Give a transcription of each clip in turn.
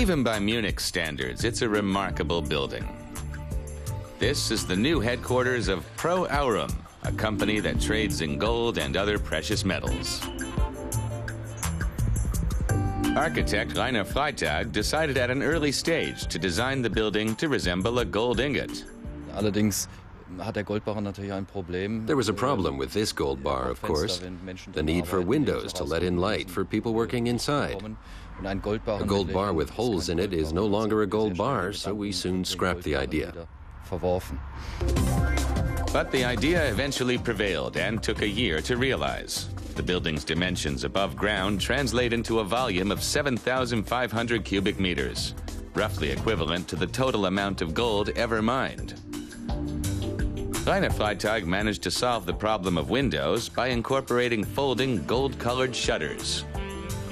Even by Munich standards, it's a remarkable building. This is the new headquarters of Pro Aurum, a company that trades in gold and other precious metals. Architect Rainer Freitag decided at an early stage to design the building to resemble a gold ingot. There was a problem with this gold bar, of course, the need for windows to let in light for people working inside. A gold bar with holes in it is no longer a gold bar, so we soon scrapped the idea. But the idea eventually prevailed and took a year to realize. The building's dimensions above ground translate into a volume of 7,500 cubic meters, roughly equivalent to the total amount of gold ever mined. Rainer Freitag managed to solve the problem of windows by incorporating folding gold-colored shutters.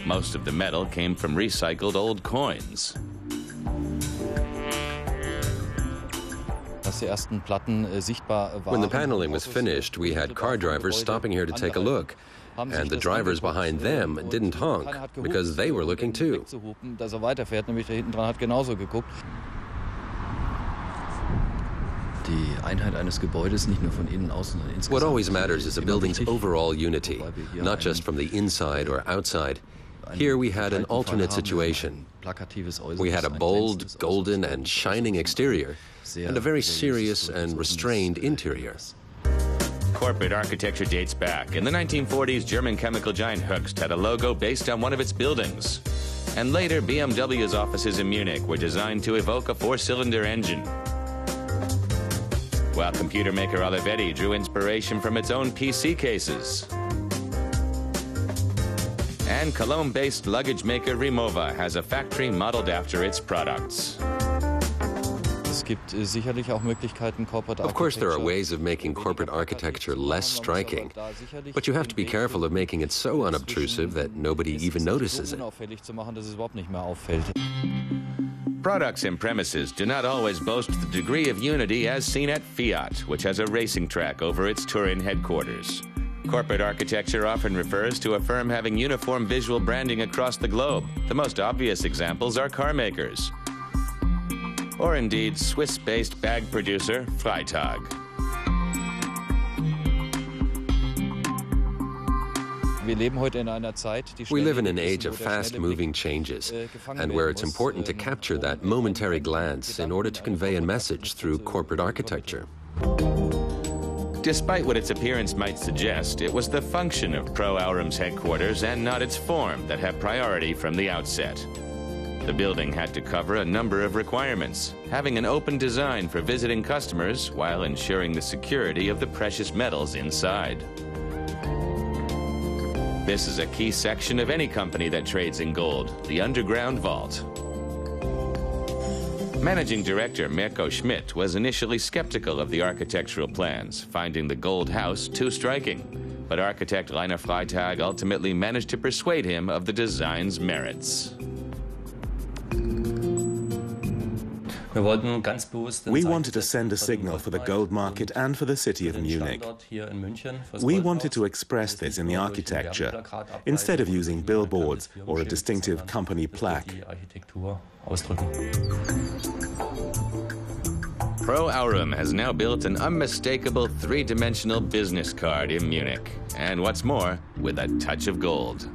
Most of the metal came from recycled old coins. When the paneling was finished, we had car drivers stopping here to take a look. And the drivers behind them didn't honk because they were looking too. What always matters is a building's overall unity, not just from the inside or outside. Here we had an alternate situation. We had a bold, golden, and shining exterior, and a very serious and restrained interior. Corporate architecture dates back. In the 1940s, German chemical giant Hoechst had a logo based on one of its buildings. And later, BMW's offices in Munich were designed to evoke a four-cylinder engine. While computer maker Olivetti drew inspiration from its own PC cases. And Cologne-based luggage maker Rimowa has a factory modeled after its products. Of course, there are ways of making corporate architecture less striking, but you have to be careful of making it so unobtrusive that nobody even notices it. Products and premises do not always boast the degree of unity as seen at Fiat, which has a racing track over its Turin headquarters. Corporate architecture often refers to a firm having uniform visual branding across the globe. The most obvious examples are car makers. Or indeed, Swiss-based bag producer Freitag. We live in an age of fast-moving changes, and where it's important to capture that momentary glance in order to convey a message through corporate architecture. Despite what its appearance might suggest, it was the function of Pro Aurum's headquarters and not its form that had priority from the outset. The building had to cover a number of requirements, having an open design for visiting customers while ensuring the security of the precious metals inside. This is a key section of any company that trades in gold, the underground vault. Managing Director Mirko Schmidt was initially skeptical of the architectural plans, finding the gold house too striking. But architect Rainer Freitag ultimately managed to persuade him of the design's merits. We wanted to send a signal for the gold market and for the city of Munich. We wanted to express this in the architecture, instead of using billboards or a distinctive company plaque. Pro Aurum has now built an unmistakable three-dimensional business card in Munich. And what's more, with a touch of gold.